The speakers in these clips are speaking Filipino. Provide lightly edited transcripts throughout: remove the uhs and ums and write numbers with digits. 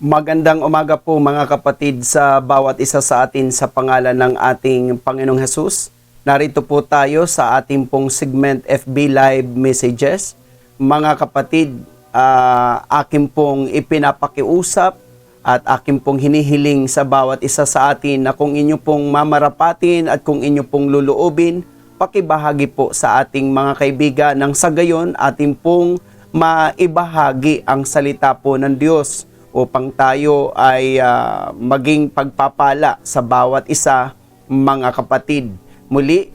Magandang umaga po mga kapatid sa bawat isa sa atin sa pangalan ng ating Panginoong Hesus. Narito po tayo sa ating pong segment FB Live Messages. Mga kapatid, akin pong ipinapakiusap at akin pong hinihiling sa bawat isa sa atin na kung inyo pong mamarapatin at kung inyo pong luluubin, pakibahagi po sa ating mga kaibigan nang sa gayon atin pong maibahagi ang salita po ng Diyos upang tayo ay maging pagpapala sa bawat isa, mga kapatid. Muli,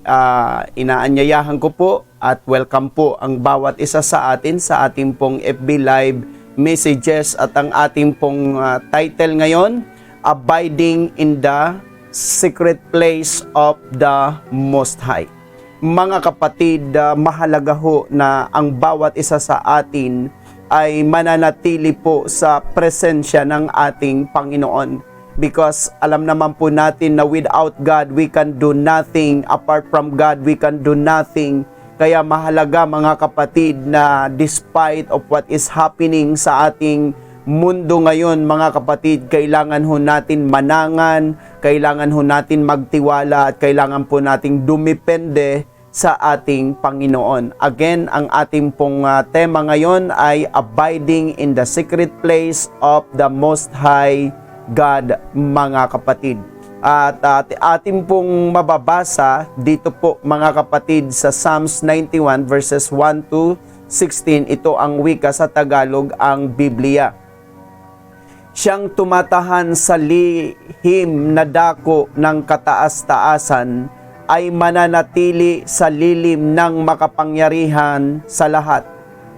inaanyayahan ko po at welcome po ang bawat isa sa atin sa ating pong FB Live Messages at ang ating pong title ngayon, Abiding in the Secret Place of the Most High. Mga kapatid, mahalaga ho na ang bawat isa sa atin ay mananatili po sa presensya ng ating Panginoon. Because alam naman po natin na without God, we can do nothing. Apart from God, we can do nothing. Kaya mahalaga mga kapatid na despite of what is happening sa ating mundo ngayon, mga kapatid, kailangan ho natin manangan, kailangan ho natin magtiwala at kailangan po nating dumepende sa ating Panginoon. Again, ang ating pong tema ngayon ay Abiding in the Secret Place of the Most High God, mga kapatid. At ating pong mababasa dito po mga kapatid sa Psalms 91 verses 1 to 16. Ito ang wika sa Tagalog, ang Biblia. Siyang tumatahan sa lihim na dako ng kataas-taasan ay mananatili sa lilim ng makapangyarihan sa lahat.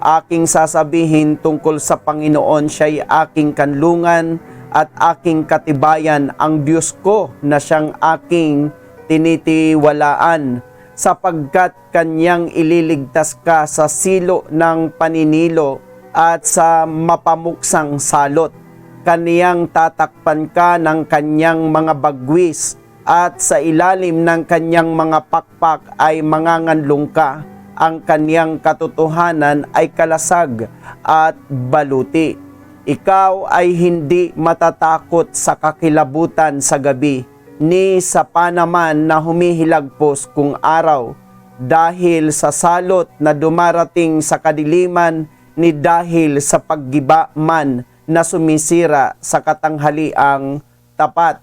Aking sasabihin tungkol sa Panginoon, siya'y aking kanlungan at aking katibayan, ang Diyos ko na siyang aking tinitiwalaan, sapagkat kanyang ililigtas ka sa silo ng paninilo at sa mapamuksang salot. Kaniyang tatakpan ka ng kanyang mga bagwis, at sa ilalim ng kanyang mga pakpak ay manganganlong ka. Ang kanyang katotohanan ay kalasag at baluti. Ikaw ay hindi matatakot sa kakilabutan sa gabi, ni sa panaman na humihilagpos kung araw, dahil sa salot na dumarating sa kadiliman, ni dahil sa paggiba man na sumisira sa katanghaliang tapat.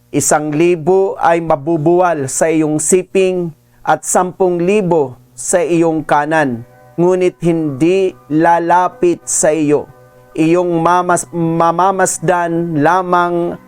1,000 ay mabubuwal sa iyong siping at 10,000 sa iyong kanan, ngunit hindi lalapit sa iyo. Iyong mamamasdan lamang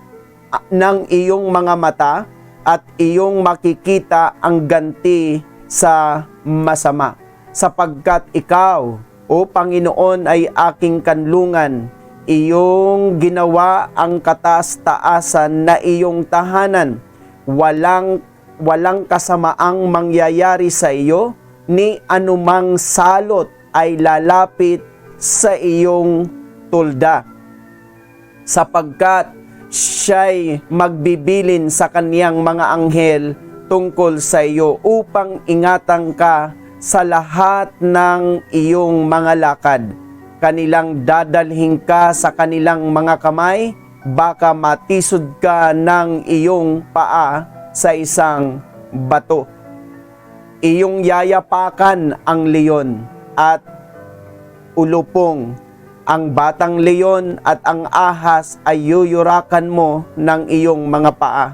ng iyong mga mata at iyong makikita ang ganti sa masama. Sapagkat ikaw, O Panginoon, ay aking kanlungan, iyong ginawa ang kataas-taasan na iyong tahanan. Walang kasamaang mangyayari sa iyo, ni anumang salot ay lalapit sa iyong tulda. Sapagkat siya'y magbibilin sa kaniyang mga anghel tungkol sa iyo upang ingatan ka sa lahat ng iyong mga lakad. Kanilang dadalhin ka sa kanilang mga kamay, baka matisod ka ng iyong paa sa isang bato. Iyong yayapakan ang leon at ulupong, ang batang leon at ang ahas ay yuyurakan mo ng iyong mga paa,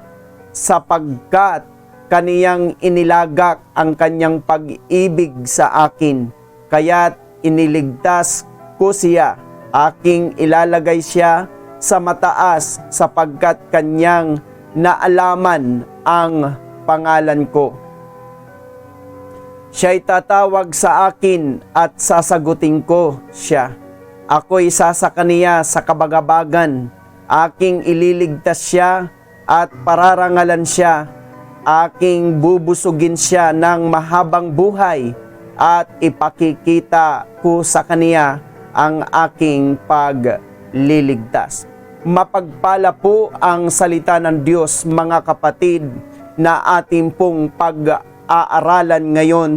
sapagkat kaniyang inilagak ang kanyang pag-ibig sa akin, kaya't iniligtas ko siya. Aking ilalagay siya sa mataas, sapagkat kanyang naalaman ang pangalan ko. Siya'y tatawag sa akin at sasagutin ko siya. Ako'y sasakaniya sa kabagabagan. Aking ililigtas siya at pararangalan siya. Aking bubusugin siya ng mahabang buhay at ipakikita ko sa kaniya ang aking pagliligtas. Mapagpala po ang salita ng Diyos, mga kapatid, na ating pong pag-aaralan ngayon.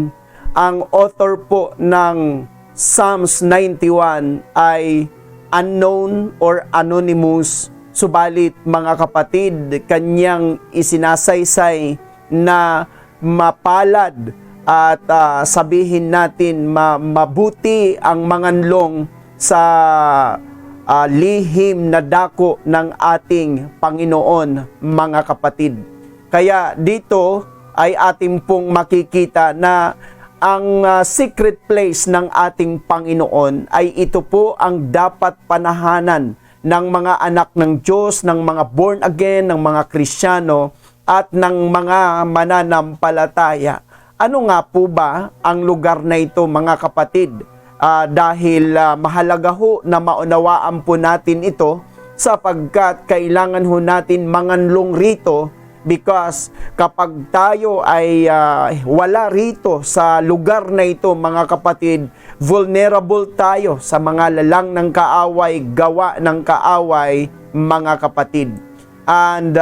Ang author po ng Psalms 91 ay unknown or anonymous. Subalit mga kapatid, kanyang isinasaysay na mapalad at sabihin natin mabuti ang manganlong sa lihim na dako ng ating Panginoon, mga kapatid. Kaya dito ay ating pong makikita na ang secret place ng ating Panginoon ay ito po ang dapat panahanan ng mga anak ng Diyos, ng mga born again, ng mga Kristiyano at ng mga mananampalataya. Ano nga po ba ang lugar na ito, mga kapatid? Dahil mahalaga ho na maunawaan po natin ito sapagkat kailangan ho natin manganlong rito because kapag tayo ay wala rito sa lugar na ito, mga kapatid, vulnerable tayo sa mga lalang ng kaaway, gawa ng kaaway, mga kapatid. And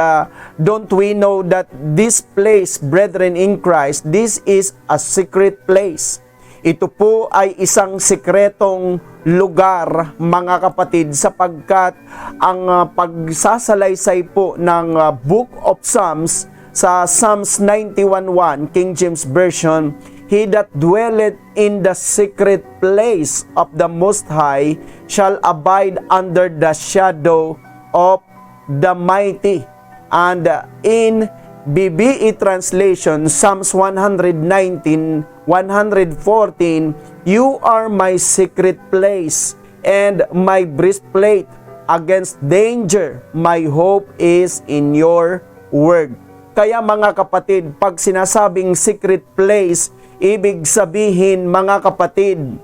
don't we know that this place, brethren in Christ, this is a secret place. Ito po ay isang sikretong lugar, mga kapatid, sapagkat ang pagsasalaysay po ng Book of Psalms sa Psalms 91:1, King James Version, "He that dwelleth in the secret place of the Most High shall abide under the shadow of the Mighty." And in BBE translation, Psalms 119:114, "You are my secret place and my breastplate against danger. My hope is in your word." Kaya mga kapatid, pag sinasabing secret place, ibig sabihin, mga kapatid,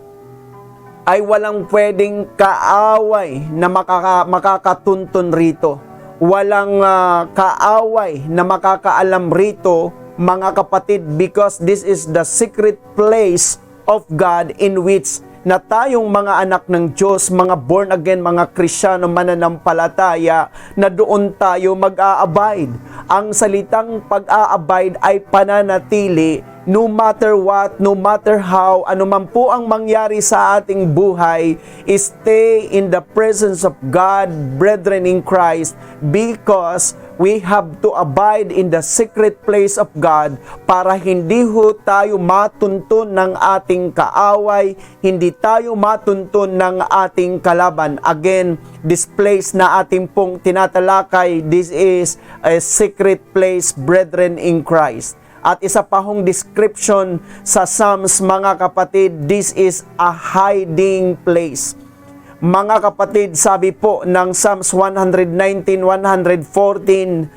ay walang pwedeng kaaway na makakatuntun rito. Walang kaaway na makakaalam rito, mga kapatid, because this is the secret place of God in which na tayong mga anak ng Diyos, mga born again, mga Kristiyano, mananampalataya, na doon tayo mag-a-abide. Ang salitang pag-a-abide ay pananatili no matter what, no matter how, anuman po ang mangyari sa ating buhay, stay in the presence of God, brethren in Christ, because we have to abide in the secret place of God para hindi ho tayo matuntun ng ating kaaway, hindi tayo matuntun ng ating kalaban. Again, this place na ating pong tinatalakay, this is a secret place, brethren in Christ. At isa pa hong description sa Psalms, mga kapatid, this is a hiding place. Mga kapatid, sabi po ng Psalms 119:114,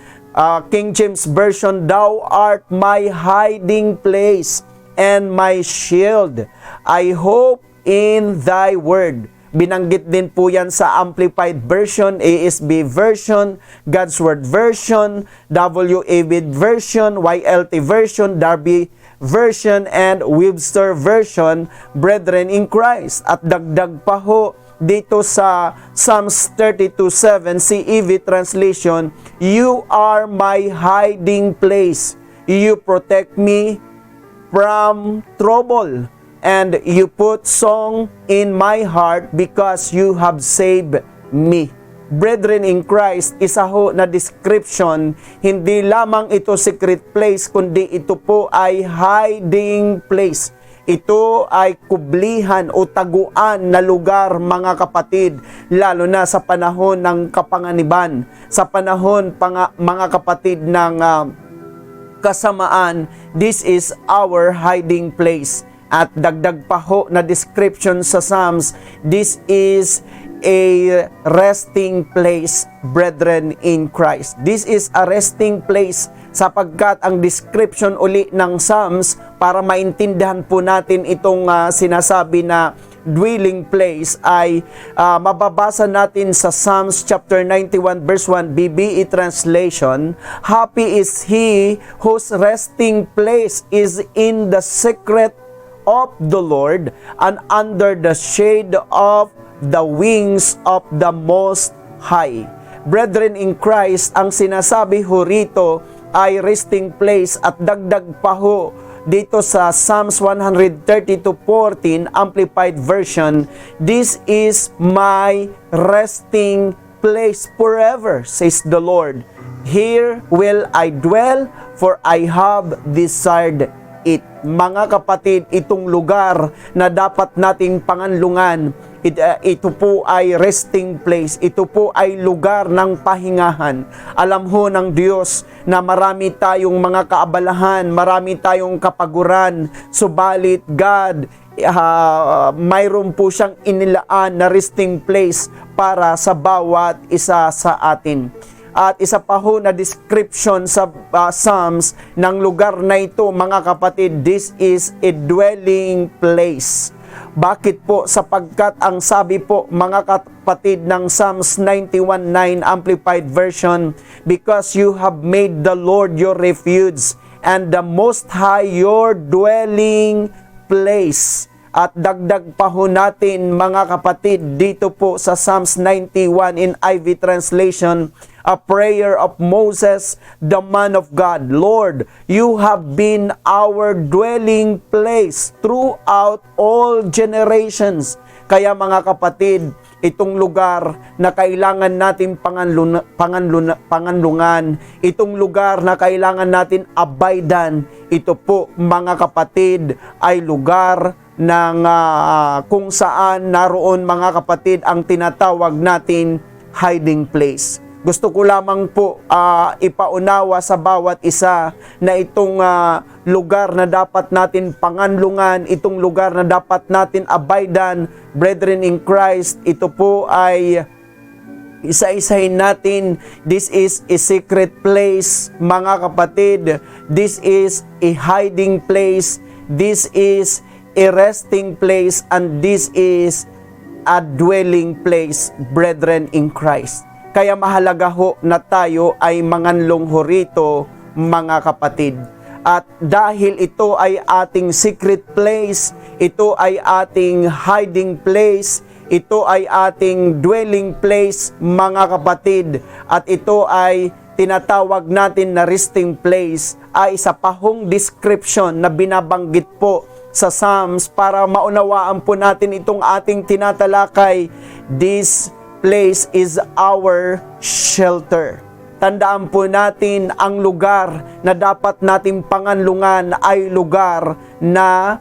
King James Version, "Thou art my hiding place and my shield. I hope in thy word." Binanggit din po yan sa Amplified Version, ASB Version, God's Word Version, WAV Version, YLT Version, Darby Version, and Webster Version, brethren in Christ. At dagdag pa ho dito sa Psalms 32:7, CEV translation, "You are my hiding place. You protect me from trouble. And you put song in my heart because you have saved me." Brethren in Christ, isa ho na description, hindi lamang ito secret place, kundi ito po ay hiding place. Ito ay kublihan o taguan na lugar, mga kapatid, lalo na sa panahon ng kapanganiban, sa panahon, mga kapatid, ng kasamaan. This is our hiding place. At dagdag pa ho na description sa Psalms, this is a resting place, brethren in Christ. This is a resting place sapagkat ang description uli ng Psalms, para maintindihan po natin itong sinasabi na dwelling place, ay mababasa natin sa Psalms chapter 91 verse 1 BBE translation, "Happy is he whose resting place is in the secret of the Lord, and under the shade of the wings of the Most High." Brethren in Christ, ang sinasabi ho rito ay resting place, at dagdag pa ho dito sa Psalms 132:14 Amplified Version, "This is my resting place forever, says the Lord. Here will I dwell, for I have desired it." Mga kapatid, itong lugar na dapat nating panganlungan, ito po ay resting place. Ito po ay lugar ng pahingahan. Alam ho ng Diyos na marami tayong mga kaabalahan, marami tayong kapaguran, subalit God, mayroon po siyang inilaan na resting place para sa bawat isa sa atin. At isa pa ho na description sa Psalms ng lugar na ito, mga kapatid, this is a dwelling place. Bakit po? Sapagkat ang sabi po, mga kapatid, ng Psalms 91:9 Amplified Version, "Because you have made the Lord your refuge and the Most High your dwelling place." At dagdag pa ho natin, mga kapatid, dito po sa Psalms 91 in IV translation, a prayer of Moses, the man of God. "Lord, you have been our dwelling place throughout all generations." Kaya mga kapatid, itong lugar na kailangan natin panganlungan, itong lugar na kailangan natin abaydan, ito po, mga kapatid, ay lugar ng kung saan naroon, mga kapatid, ang tinatawag natin hiding place. Gusto ko lamang po ipaunawa sa bawat isa na itong lugar na dapat natin panganlungan, itong lugar na dapat natin abaydan, brethren in Christ, ito po ay isa-isahin natin. This is a secret place, mga kapatid. This is a hiding place. This is a resting place, and this is a dwelling place, brethren in Christ. Kaya mahalaga ho na tayo ay manganlong ho rito, mga kapatid. At dahil ito ay ating secret place, ito ay ating hiding place, ito ay ating dwelling place, mga kapatid, at ito ay tinatawag natin na resting place, ay isa pa hong description na binabanggit po sa Psalms para maunawaan po natin itong ating tinatalakay. This place is our shelter. Tandaan po natin, ang lugar na dapat nating panganlungan ay lugar na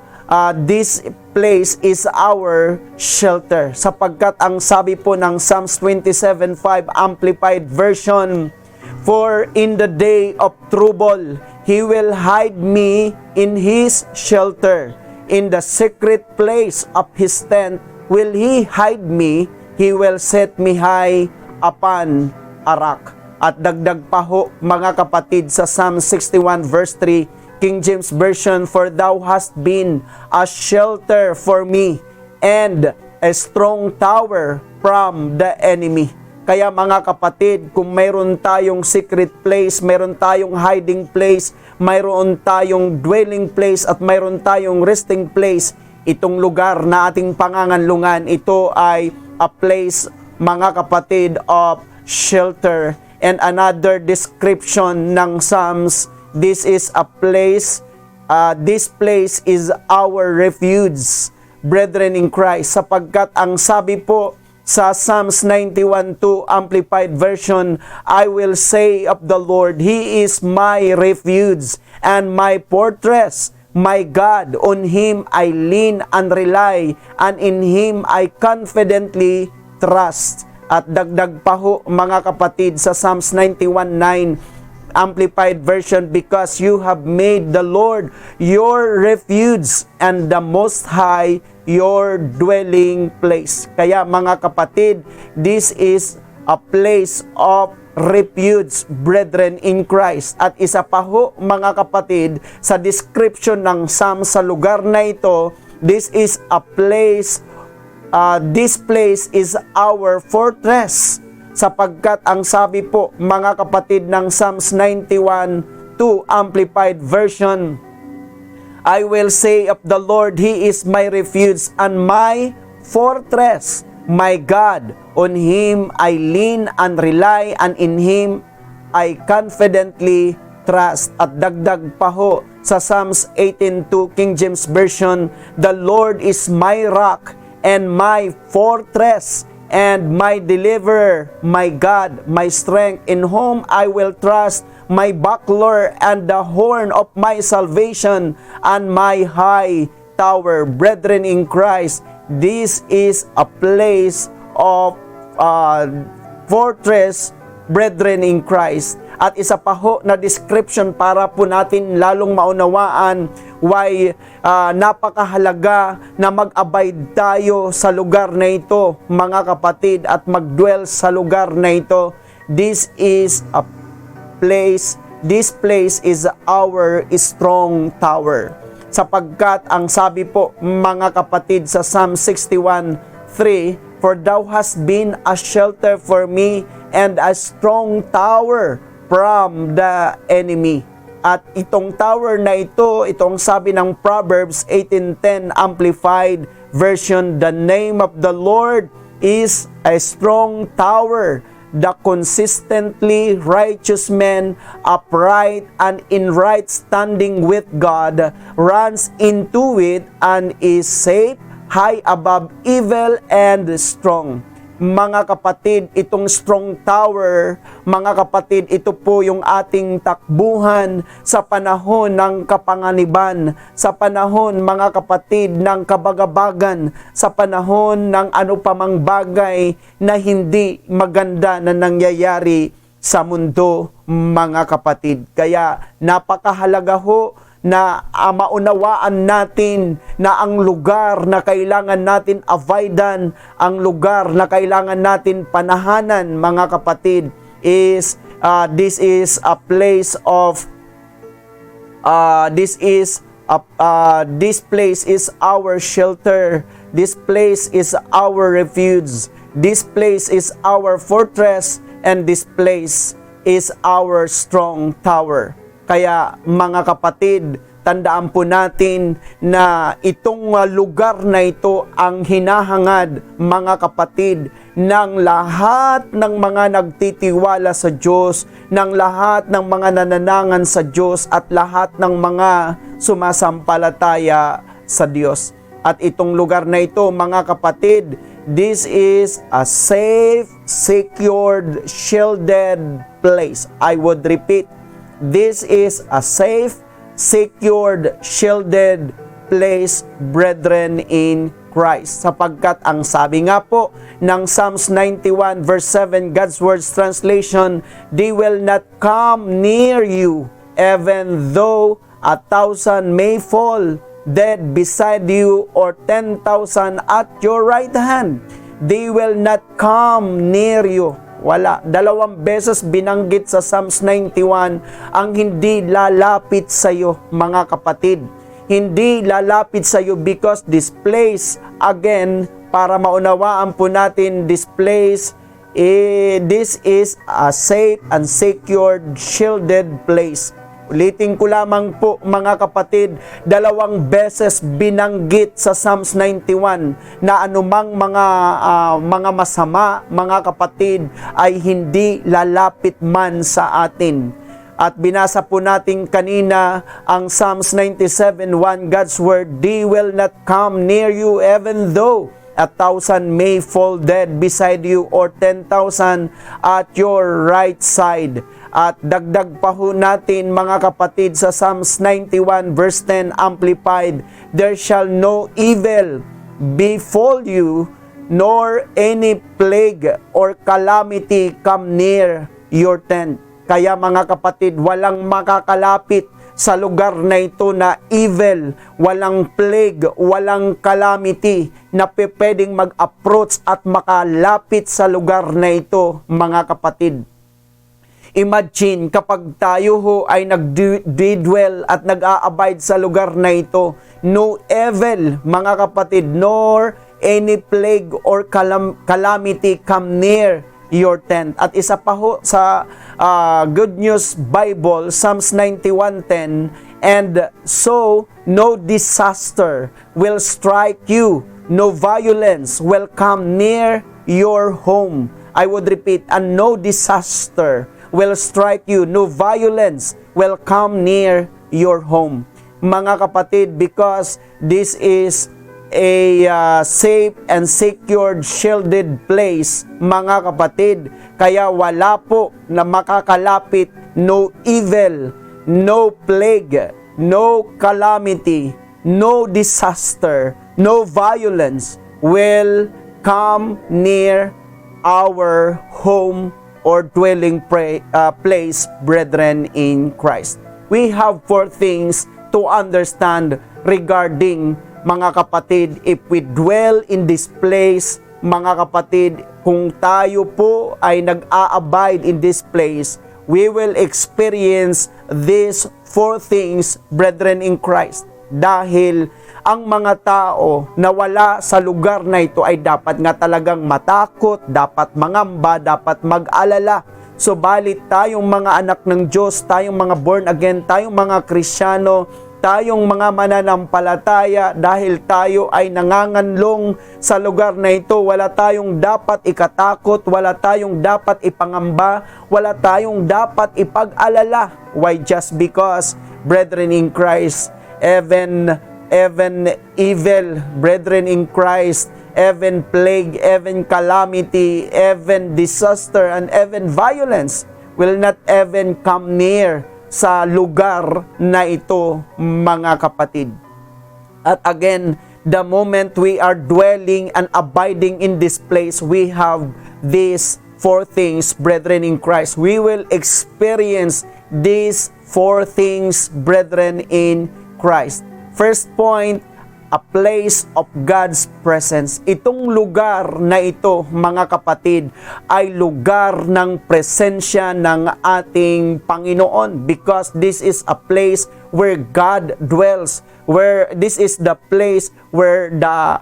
this place is our shelter. Sapagkat ang sabi po ng Psalms 27:5 Amplified Version, "For in the day of trouble, He will hide me in His shelter. In the secret place of His tent will He hide me. He will set me high upon a rock." At dagdag pa ho, mga kapatid, sa Psalm 61 verse 3, King James Version, "For thou hast been a shelter for me and a strong tower from the enemy." Kaya mga kapatid, kung mayroon tayong secret place, mayroon tayong hiding place, mayroon tayong dwelling place, at mayroon tayong resting place, itong lugar na ating panganganlungan, ito ay a place, mga kapatid, of shelter. And another description ng Psalms, this is a place, this place is our refuge, brethren in Christ. Sapagkat ang sabi po sa Psalms 91:2 Amplified Version, "I will say of the Lord, He is my refuge and my fortress, my God, on Him I lean and rely, and in Him I confidently trust." At dagdag pa ho, mga kapatid, sa Psalms 91:9 Amplified Version, "Because you have made the Lord your refuge and the Most High your dwelling place." Kaya mga kapatid, this is a place of refuge, brethren in Christ. At isa pa ho, mga kapatid, sa description ng Psalm sa lugar na ito, this is a place, this place is our fortress. Sapagkat ang sabi po, mga kapatid, ng Psalms 91:2 Amplified Version, "I will say of the Lord, He is my refuge and my fortress, my God, on Him I lean and rely, and in Him I confidently trust. At dagdag pa ho sa Psalms 18:2 King James Version, the Lord is my rock and my fortress and my deliverer, my God, my strength, in whom I will trust, my buckler and the horn of my salvation and my high tower. Brethren in Christ, this is a place of fortress, brethren in Christ. At isa pa ho na description para po natin lalong maunawaan why napakahalaga na mag-abide tayo sa lugar na ito, mga kapatid, at mag-dwell sa lugar na ito. This is our strong tower. Sapagkat ang sabi po, mga kapatid, sa Psalm 61:3, for thou hast been a shelter for me and a strong tower from the enemy. At itong tower na ito, itong sabi ng Proverbs 18:10 Amplified Version, the name of the Lord is a strong tower. The consistently righteous man, upright and in right standing with God, runs into it and is safe, high above evil and strong. Mga kapatid, itong strong tower, mga kapatid, ito po yung ating takbuhan sa panahon ng kapanganiban, sa panahon, mga kapatid, ng kabagabagan, sa panahon ng ano pamang bagay na hindi maganda na nangyayari sa mundo, mga kapatid. Kaya napakahalaga ho na maunawaan natin na ang lugar na kailangan natin avoidan, ang lugar na kailangan natin panahanan, mga kapatid, is this place is our shelter. This place is our refuge. This place is our fortress, and this place is our strong tower. Kaya mga kapatid, tandaan po natin na itong lugar na ito ang hinahangad, mga kapatid, ng lahat ng mga nagtitiwala sa Diyos, ng lahat ng mga nananangan sa Diyos, at lahat ng mga sumasampalataya sa Diyos. At itong lugar na ito, mga kapatid, this is a safe, secured, shielded place. I would repeat, this is a safe, secured, shielded place, brethren in Christ. Sapagkat ang sabi nga po ng Psalms 91 verse 7, God's Word's translation, they will not come near you, even though 1,000 may fall dead beside you, or 10,000 at your right hand. They will not come near you. Wala. 2 beses binanggit sa Psalms 91 ang hindi lalapit sa iyo, mga kapatid. Hindi lalapit sa iyo because this place, again, para maunawaan po natin, this place, this is a safe and secured, shielded place. Ulitin ko lamang po, mga kapatid, 2 beses binanggit sa Psalms 91 na anumang mga masama, mga kapatid, ay hindi lalapit man sa atin. At binasa po natin kanina ang Psalms 97:1, God's Word, they will not come near you even though 1,000 may fall dead beside you, or 10,000 at your right side. At dagdag pa ho natin, mga kapatid, sa Psalms 91 verse 10 Amplified, there shall no evil befall you, nor any plague or calamity come near your tent. Kaya mga kapatid, walang makakalapit sa lugar na ito na evil, walang plague, walang calamity na pwedeng mag-approach at makalapit sa lugar na ito, mga kapatid. Imagine kapag tayo ho ay nag-dwell at nag-a-abide sa lugar na ito, no evil, mga kapatid, nor any plague or calamity come near your tent. At isa pa ho sa Good News Bible, Psalms 91:10, and so no disaster will strike you, no violence will come near your home. I would repeat, and no disaster will strike you, no violence will come near your home. Mga kapatid, because this is a safe and secured, shielded place, mga kapatid, kaya wala po na makakalapit, no evil, no plague, no calamity, no disaster, no violence will come near our home or dwelling place, brethren in Christ. We have 4 things to understand regarding, mga kapatid, if we dwell in this place, mga kapatid, kung tayo po ay nag-a-abide in this place, we will experience these 4 things, brethren in Christ. Dahil ang mga tao na wala sa lugar na ito ay dapat nga talagang matakot, dapat mangamba, dapat mag-alala. Subalit tayong mga anak ng Diyos, tayong mga born again, tayong mga Kristiyano, tayong mga mananampalataya, dahil tayo ay nanganganlong sa lugar na ito, wala tayong dapat ikatakot, wala tayong dapat ipangamba, wala tayong dapat ipag-alala. Why? Just because, brethren in Christ, even evil, brethren in Christ, even plague, even calamity, even disaster, and even violence will not even come near sa lugar na ito, mga kapatid. At again, the moment we are dwelling and abiding in this place, we have these 4 things, brethren in Christ. We will experience these 4 things, brethren in Christ. First point, a place of God's presence. Itong lugar na ito, mga kapatid, ay lugar ng presensya ng ating Panginoon, because this is a place where God dwells, where this is the place where the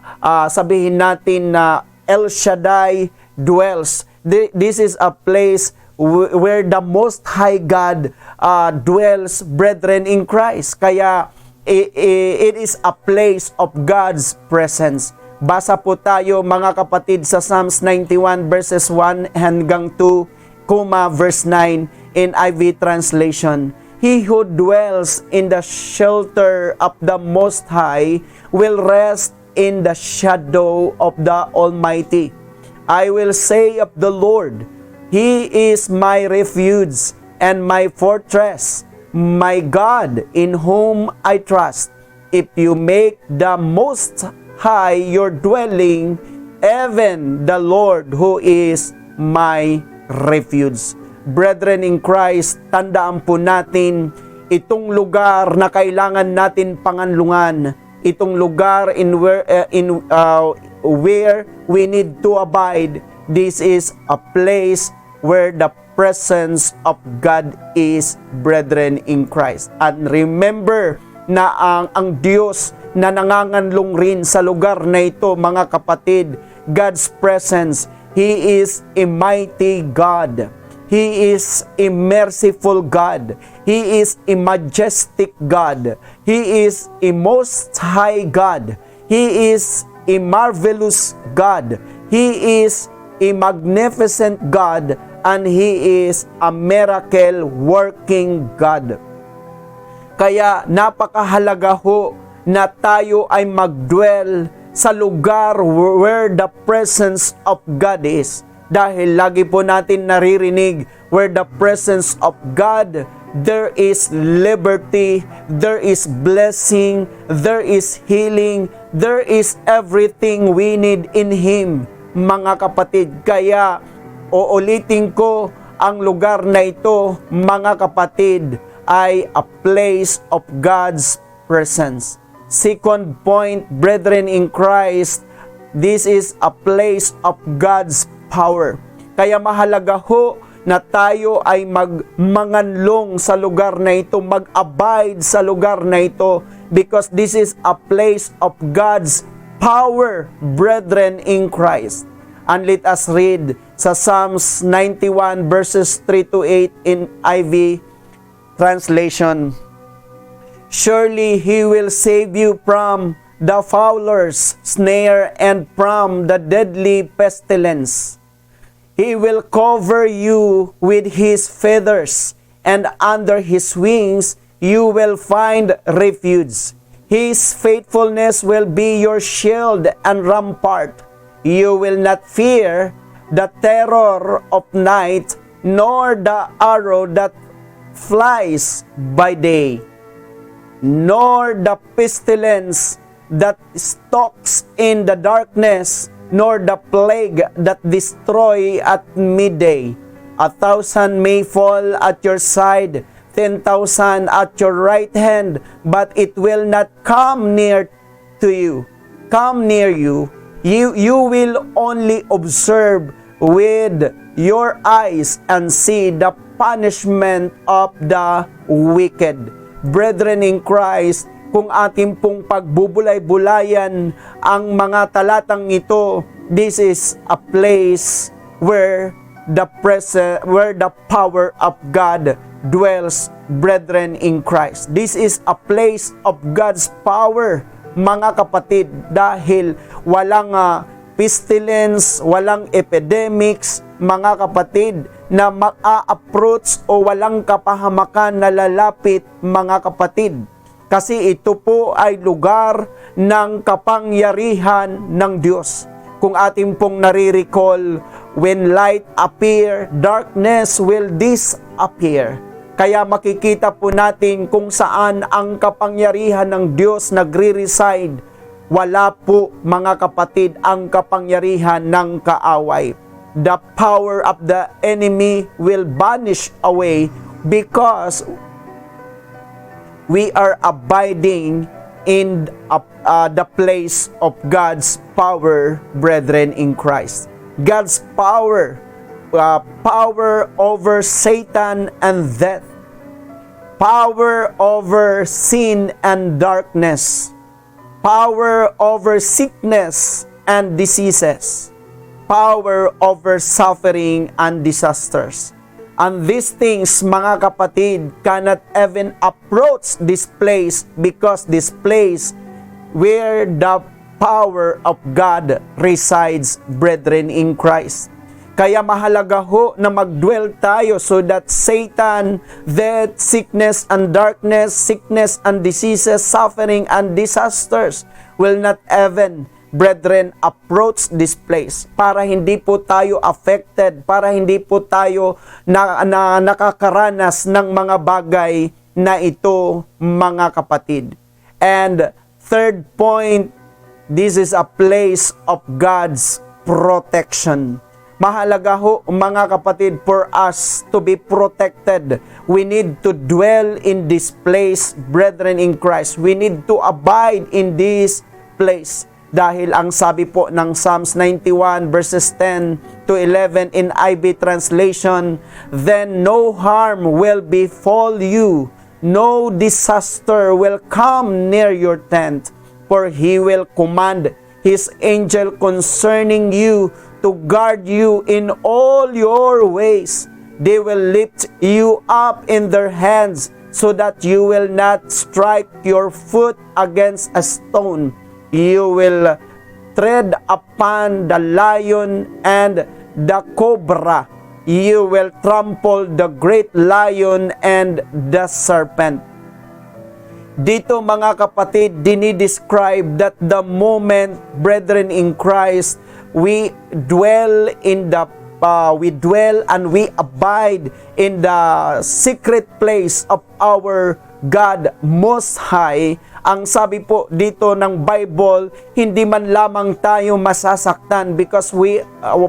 sabihin natin na El Shaddai dwells. This is a place where the Most High God dwells, brethren in Christ. Kaya it is a place of God's presence. Basa po tayo, mga kapatid, sa Psalms 91 verses 1 hanggang 2, verse 9 in IV translation. He who dwells in the shelter of the Most High will rest in the shadow of the Almighty. I will say of the Lord, He is my refuge and my fortress, my God, in whom I trust. If you make the Most High your dwelling, even the Lord who is my refuge. Brethren in Christ, tandaan po natin itong lugar na kailangan natin panganlungan, itong lugar where we need to abide. This is a place where the presence of God is, brethren in Christ. And remember na ang Diyos na nanganganlong rin sa lugar na ito, mga kapatid, God's presence, He is a mighty God. He is a merciful God. He is a majestic God. He is a most high God. He is a marvelous God. He is a magnificent God, and He is a miracle working God. Kaya napakahalaga ho na tayo ay magdwell sa lugar where the presence of God is. Dahil lagi po natin naririnig, where the presence of God, there is liberty, there is blessing, there is healing, there is everything we need in Him, mga kapatid. Kaya uulitin ko, ang lugar na ito, mga kapatid, ay a place of God's presence. Second point, brethren in Christ, this is a place of God's power. Kaya mahalaga ho na tayo ay magmanganlong sa lugar na ito, mag-abide sa lugar na ito, because this is a place of God's power, brethren in Christ. And let us read sa Psalms 91 verses 3 to 8 in IV translation. Surely He will save you from the fowler's snare and from the deadly pestilence. He will cover you with His feathers, and under His wings you will find refuge. His faithfulness will be your shield and rampart. You will not fear the terror of night, nor the arrow that flies by day, nor the pestilence that stalks in the darkness, nor the plague that destroy at midday. 1,000 may fall at your side, 10,000 at your right hand, but it will not come near you. You will only observe with your eyes and see the punishment of the wicked. Brethren in Christ, kung ating pong pagbubulay-bulayan ang mga talatang ito, this is a place where the power of God dwells, brethren in Christ. This is a place of God's power, mga kapatid, dahil walang pestilence, walang epidemics, mga kapatid, na ma-approach o walang kapahamakan na lalapit, mga kapatid. Kasi ito po ay lugar ng kapangyarihan ng Diyos. Kung ating pong nare-recall, when light appear, darkness will disappear. Kaya makikita po natin kung saan ang kapangyarihan ng Diyos nagre-reside. Wala po, mga kapatid, ang kapangyarihan ng kaaway. The power of the enemy will vanish away because we are abiding in the place of God's power, brethren in Christ. God's power, power over Satan and death, power over sin and darkness, power over sickness and diseases, power over suffering and disasters. And these things, mga kapatid, cannot even approach this place because this place where the power of God resides, brethren in Christ. Kaya mahalaga ho na magdwell tayo so that Satan, death, sickness and darkness, sickness and diseases, suffering and disasters will not even, brethren, approach this place para hindi po tayo affected, para hindi po tayo nakakaranas ng mga bagay na ito, mga kapatid. And third point, this is a place of God's protection. Mahalaga ho, mga kapatid, for us to be protected. We need to dwell in this place, brethren in Christ. We need to abide in this place. Dahil ang sabi po ng Psalms 91 verses 10 to 11 in IB translation, then no harm will befall you, no disaster will come near your tent, for He will command His angel concerning you to guard you in all your ways. They will lift you up in their hands so that you will not strike your foot against a stone. You will tread upon the lion and the cobra. You will trample the great lion and the serpent. Dito, mga kapatid, dinidescribe that the moment, brethren in Christ, we dwell and we abide in the secret place of our God Most High. Ang sabi po dito ng Bible, hindi man lamang tayo masasaktan because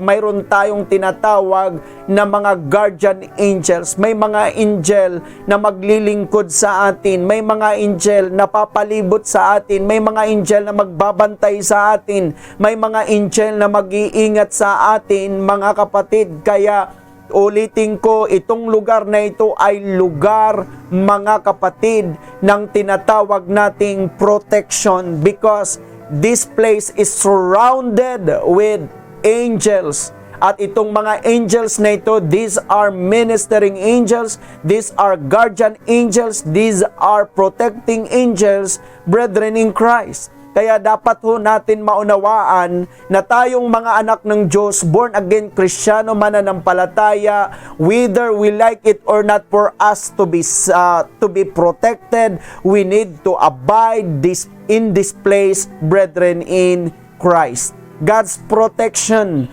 mayroon tayong tinatawag na mga guardian angels. May mga angel na maglilingkod sa atin, may mga angel na papalibot sa atin, may mga angel na magbabantay sa atin, may mga angel na mag-iingat sa atin, mga kapatid. Kaya ulitin ko, itong lugar na ito ay lugar, mga kapatid, ng tinatawag nating protection because this place is surrounded with angels. At itong mga angels na ito, these are ministering angels, these are guardian angels, these are protecting angels, brethren in Christ. Kaya dapat ho natin maunawaan na tayong mga anak ng Diyos, born again Kristiyano, mananampalataya, whether we like it or not, for us to be protected, we need to abide in this place, brethren, in Christ. God's protection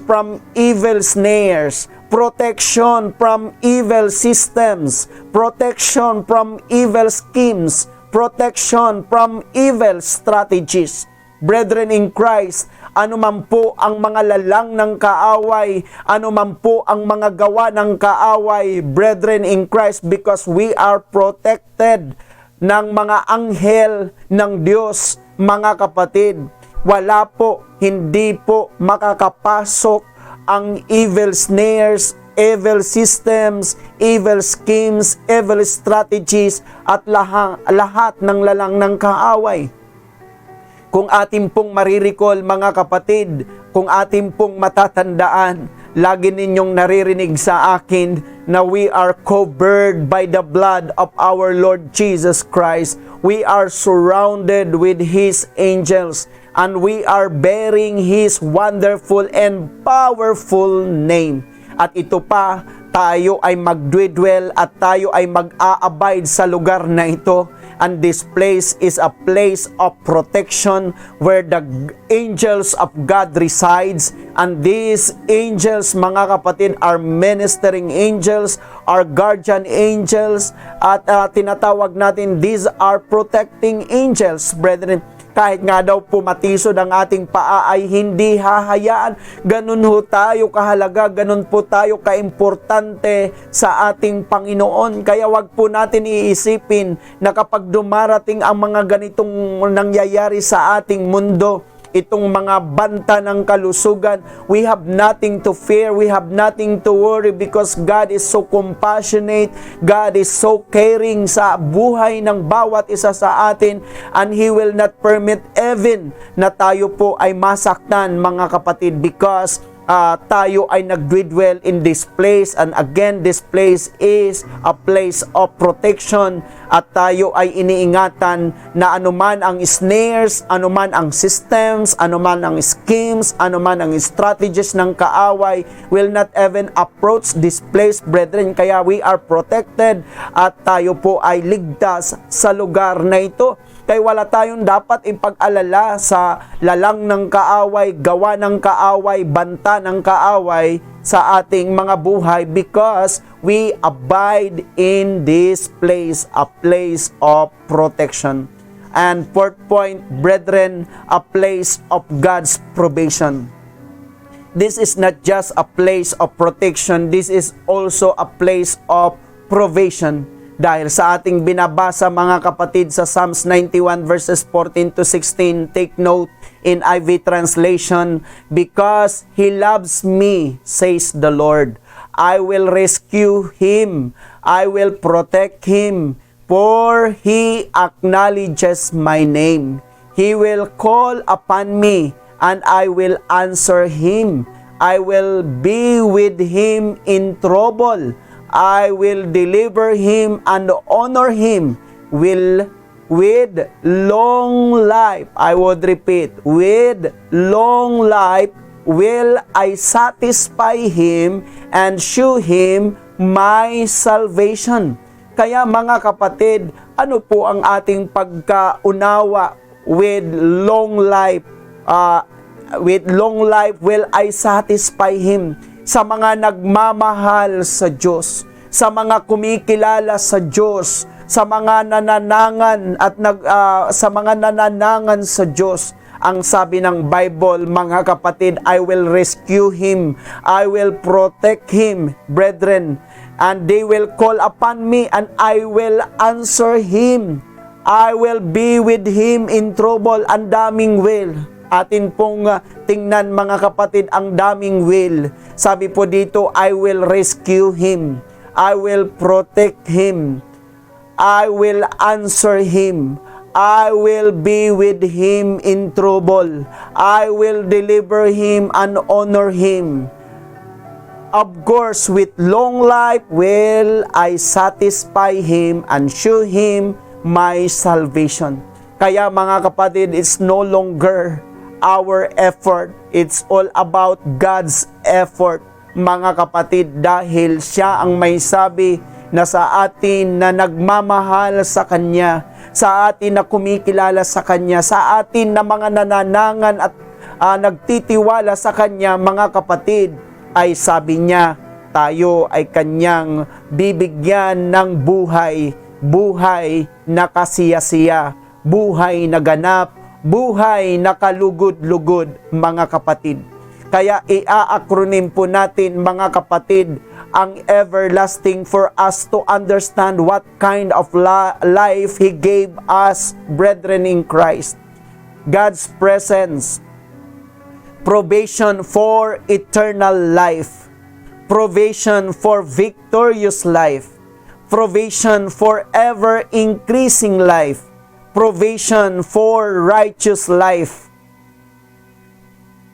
from evil snares, protection from evil systems, protection from evil schemes, protection from evil strategies. Brethren in Christ, anuman po ang mga lalang ng kaaway, anuman po ang mga gawa ng kaaway, brethren in Christ, because we are protected ng mga anghel ng Diyos, mga kapatid. Wala po, hindi po makakapasok ang evil snares, evil systems, evil schemes, evil strategies, at lahat ng lalang ng kaaway. Kung atin pong mariricall, mga kapatid, kung atin pong matatandaan, lagi ninyong naririnig sa akin na we are covered by the blood of our Lord Jesus Christ. We are surrounded with His angels, and we are bearing His wonderful and powerful name. At ito pa, tayo ay magdwedwell at tayo ay mag-a-abide sa lugar na ito. And this place is a place of protection where the angels of God resides. And these angels, mga kapatid, are ministering angels, are guardian angels, at tinatawag natin, these are protecting angels, brethren. Kahit nga daw pumatisod ang ating paa ay hindi hahayaan. Ganun ho tayo kahalaga, ganun po tayo kaimportante sa ating Panginoon. Kaya wag po natin iisipin na kapag dumarating ang mga ganitong nangyayari sa ating mundo, itong mga banta ng kalusugan, we have nothing to fear, we have nothing to worry, because God is so compassionate, God is so caring sa buhay ng bawat isa sa atin, and He will not permit even na tayo po ay masaktan, mga kapatid, because tayo ay nagdwell in this place. And again, this place is a place of protection, at tayo ay iniingatan na anuman ang snares, anuman ang systems, anuman ang schemes, anuman ang strategies ng kaaway will not even approach this place, brethren. Kaya we are protected at tayo po ay ligtas sa lugar na ito. Kaya wala tayong dapat ipag-alala sa lalang ng kaaway, gawa ng kaaway, banta ng kaaway sa ating mga buhay, because we abide in this place, a place of protection. And fourth point, brethren, a place of God's probation. This is not just a place of protection, this is also a place of probation. Dahil sa ating binabasa, mga kapatid, sa Psalms 91 verses 14 to 16, take note in IV translation, because He loves me, says the Lord, I will rescue him, I will protect him, for he acknowledges my name. He will call upon me, and I will answer him. I will be with him in trouble. I will deliver him and honor him with long life. I would repeat, with long life will I satisfy him and show him my salvation. Kaya mga kapatid, ano po ang ating pagkaunawa with long life? With long life will I satisfy him. Sa mga nagmamahal sa Diyos, sa mga kumikilala sa Diyos, sa mga nananangan at sa mga nananangan sa Diyos. Ang sabi ng Bible, mga kapatid, I will rescue him, I will protect him, brethren, and they will call upon me and I will answer him. I will be with him in trouble. Ang daming will. Atin pong tingnan, mga kapatid, ang daming will. Sabi po dito, I will rescue him. I will protect him. I will answer him. I will be with him in trouble. I will deliver him and honor him. Of course, with long life will I satisfy him and show him my salvation. Kaya mga kapatid, it's no longer our effort. It's all about God's effort, mga kapatid, dahil siya ang may sabi na sa atin na nagmamahal sa Kanya, sa atin na kumikilala sa Kanya, sa atin na mga nananangan at nagtitiwala sa Kanya, mga kapatid, ay sabi niya, tayo ay Kanyang bibigyan ng buhay, buhay na kasiyasiya, buhay na ganap, buhay na kalugod-lugod, mga kapatid. Kaya i-acronym po natin, mga kapatid, ang everlasting for us to understand what kind of life He gave us, brethren in Christ. God's presence, provision for eternal life, provision for victorious life, provision for ever-increasing life, provision for righteous life,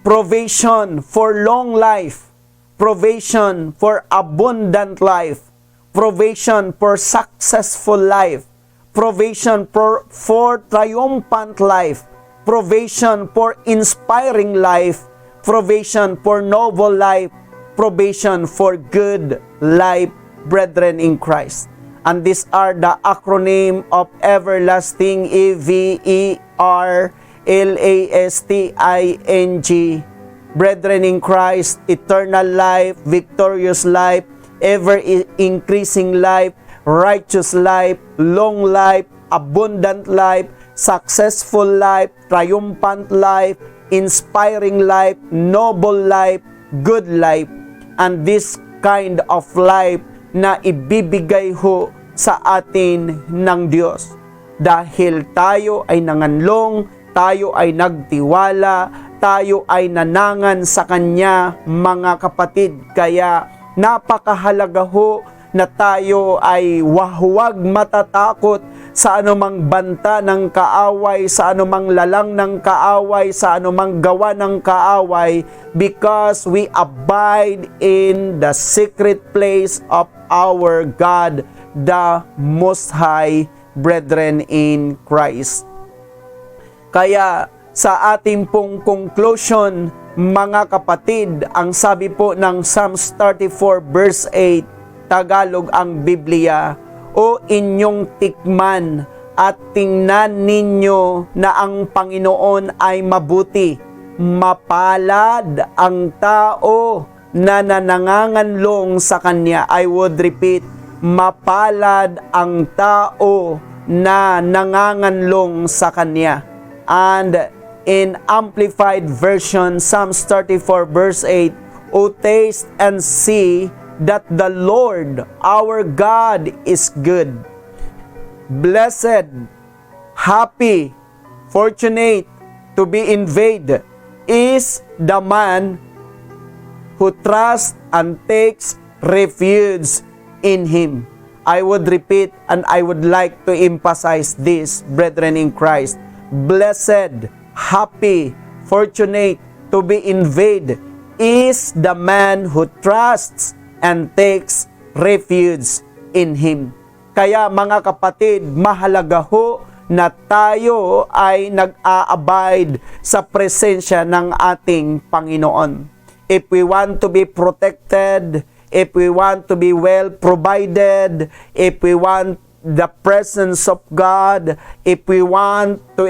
provision for long life, provision for abundant life, provision for successful life, provision for triumphant life, provision for inspiring life, provision for noble life, provision for good life, brethren in Christ. And these are the acronym of everlasting, everlasting, brethren in Christ, eternal life, victorious life, ever-increasing life, righteous life, long life, abundant life, successful life, triumphant life, inspiring life, noble life, good life. And this kind of life na ibibigay ho sa atin ng Diyos. Dahil tayo ay nanganlong, tayo ay nagtiwala, tayo ay nanangan sa Kanya, mga kapatid. Kaya napakahalaga ho na tayo ay huwag matatakot sa anumang banta ng kaaway, sa anumang lalang ng kaaway, sa anumang gawa ng kaaway, because we abide in the secret place of our God, the Most High, brethren in Christ. Kaya sa ating pong conclusion, mga kapatid, ang sabi po ng Psalms 34 verse 8, Tagalog ang Biblia, o inyong tikman at tingnan ninyo na ang Panginoon ay mabuti. Mapalad ang tao na nananganganlong sa Kanya. I would repeat, mapalad ang tao na nanganganlong sa Kanya. And in Amplified Version, Psalms 34 verse 8, O taste and see that the Lord our God is good. Blessed, happy, fortunate to be invaded is the man who trusts and takes refuge in Him. I would repeat and I would like to emphasize this, brethren in Christ. Blessed, happy, fortunate to be invaded is the man who trusts and takes refuge in Him. Kaya mga kapatid, mahalaga ho na tayo ay nag-a-abide sa presensya ng ating Panginoon. If we want to be protected, if we want to be well provided, if we want the presence of God, if we want to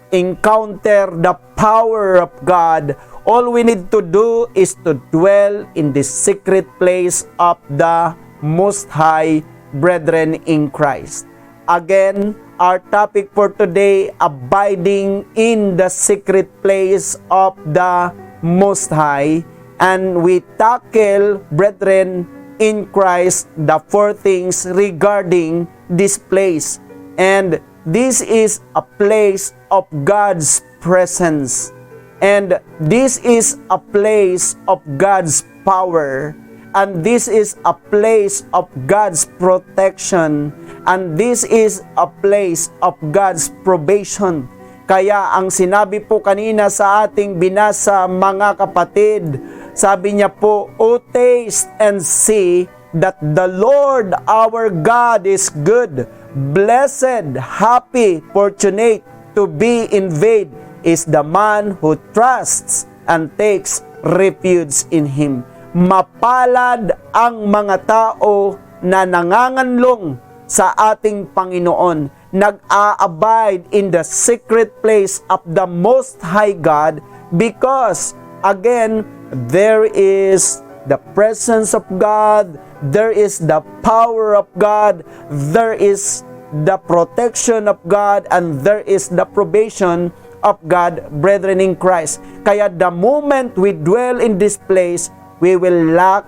encounter the power of God, all we need to do is to dwell in the secret place of the Most High, brethren in Christ. Again, our topic for today, abiding in the secret place of the Most High. And we tackle, brethren in Christ, the four things regarding this place. And this is a place of God's presence. And this is a place of God's power. And this is a place of God's protection. And this is a place of God's probation. Kaya ang sinabi po kanina sa ating binasa, mga kapatid, sabi niya po, O taste and see that the Lord our God is good. Blessed, happy, fortunate to be invaded is the man who trusts and takes refuge in Him. Mapalad ang mga tao na nanganganlong sa ating Panginoon, nag-a-abide in the secret place of the Most High God, because, again, there is the presence of God, there is the power of God, there is the protection of God, and there is the probation of God, brethren in Christ. Kaya the moment we dwell in this place, we will lack,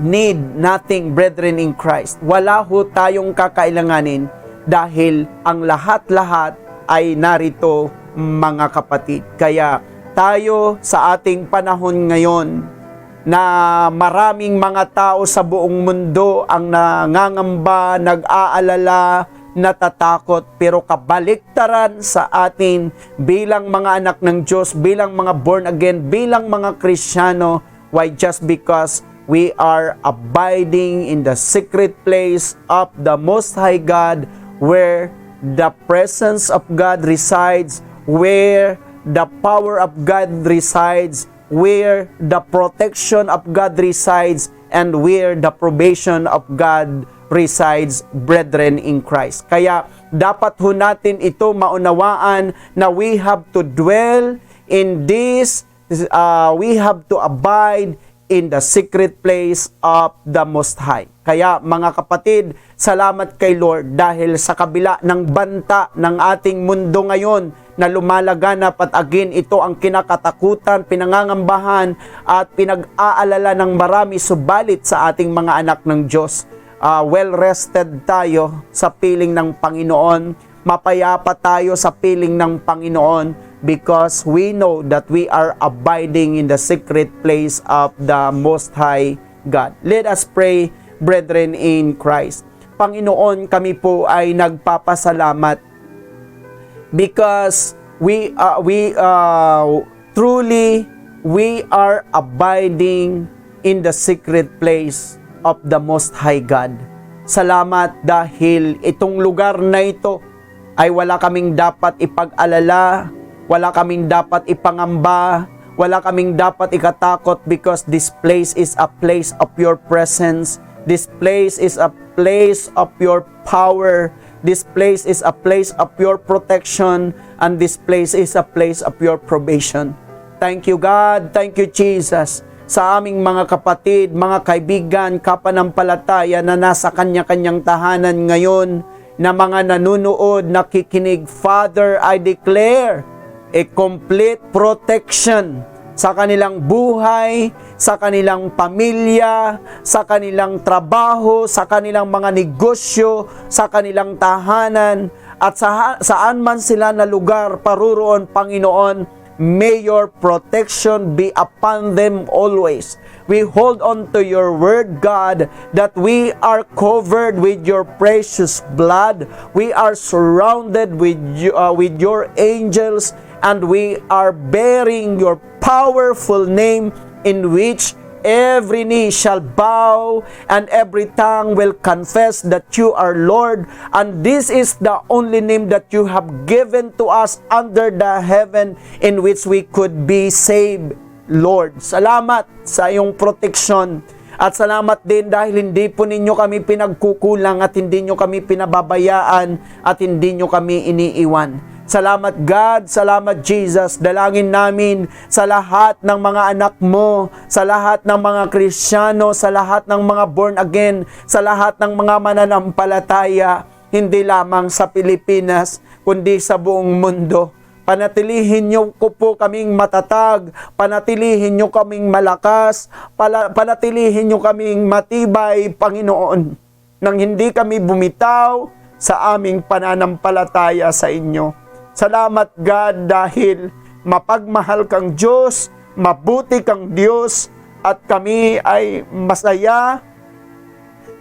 need nothing, brethren in Christ. Wala ho tayong kakailanganin dahil ang lahat-lahat ay narito, mga kapatid. Kaya tayo sa ating panahon ngayon na maraming mga tao sa buong mundo ang nangangamba, nag-aalala, natatakot, pero kabaliktaran sa atin bilang mga anak ng Diyos, bilang mga born again, bilang mga Kristiyano. Why? Just because we are abiding in the secret place of the Most High God, where the presence of God resides, where the power of God resides, where the protection of God resides, and where the probation of God resides, brethren in Christ. Kaya dapat ho natin ito maunawaan na we have to dwell in this, we have to abide in the secret place of the Most High. Kaya mga kapatid, salamat kay Lord dahil sa kabila ng banta ng ating mundo ngayon na lumalaganap at again ito ang kinakatakutan, pinangangambahan at pinag-aalala ng marami, subalit sa ating mga anak ng Diyos, well-rested tayo sa piling ng Panginoon, mapayapa tayo sa piling ng Panginoon, because we know that we are abiding in the secret place of the Most High God. Let us pray, brethren in Christ. Panginoon, kami po ay nagpapasalamat because truly we are abiding in the secret place of the Most High God. Salamat dahil itong lugar na ito ay wala kaming dapat ipag-alala, wala kaming dapat ipangamba, wala kaming dapat ikatakot, because this place is a place of your presence. This place is a place of your power. This place is a place of your protection, and this place is a place of your probation. Thank you, God. Thank you, Jesus, sa aming mga kapatid, mga kaibigan, kapanampalataya na nasa kanya-kanyang tahanan ngayon, na mga nanunood, nakikinig. Father, I declare a complete protection sa kanilang buhay, sa kanilang pamilya, sa kanilang trabaho, sa kanilang mga negosyo, sa kanilang tahanan, at saan man sila na lugar paruroon, Panginoon, may your protection be upon them always. We hold on to your word, God, that we are covered with your precious blood. We are surrounded with your angels, and we are bearing your powerful name, in which every knee shall bow and every tongue will confess that you are Lord. And this is the only name that you have given to us under the heaven, in which we could be saved, Lord. Salamat sa iyong proteksyon. At salamat din dahil hindi po ninyo kami pinagkukulang, at hindi nyo kami pinababayaan, at hindi nyo kami iniiwan. Salamat, God. Salamat, Jesus. Dalangin namin sa lahat ng mga anak mo, sa lahat ng mga Kristiyano, sa lahat ng mga born again, sa lahat ng mga mananampalataya, hindi lamang sa Pilipinas, kundi sa buong mundo. Panatilihin niyo po kaming matatag, panatilihin niyo kaming malakas, panatilihin niyo kaming matibay, Panginoon, nang hindi kami bumitaw sa aming pananampalataya sa inyo. Salamat, God, dahil mapagmahal kang Diyos, mabuti kang Diyos, at kami ay masaya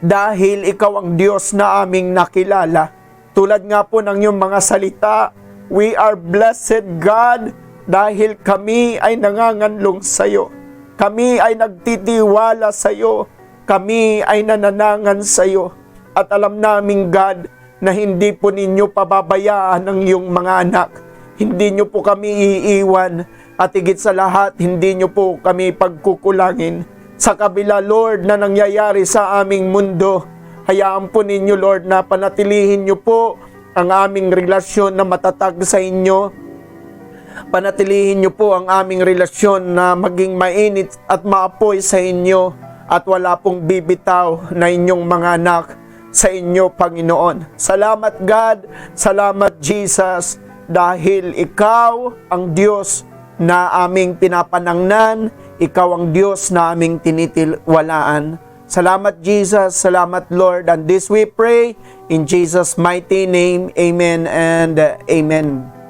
dahil ikaw ang Diyos na aming nakilala. Tulad nga po ng iyong mga salita, we are blessed, God, dahil kami ay nanganganlong sa iyo. Kami ay nagtitiwala sa iyo. Kami ay nananangan sa iyo. At alam namin, God, na hindi po ninyo pababayaan ang iyong mga anak. Hindi nyo po kami iiwan at higit sa lahat, hindi nyo po kami pagkukulangin. Sa kabila, Lord, na nangyayari sa aming mundo, hayaan po ninyo, Lord, na panatilihin nyo po ang aming relasyon na matatag sa inyo. Panatilihin nyo po ang aming relasyon na maging mainit at maapoy sa inyo at wala pong bibitaw na inyong mga anak sa inyo, Panginoon. Salamat, God. Salamat, Jesus, dahil ikaw ang Diyos na aming pinapanangnan, ikaw ang Diyos na aming tinitiwalaan. Salamat, Jesus. Salamat, Lord. And this we pray in Jesus' mighty name. Amen and amen.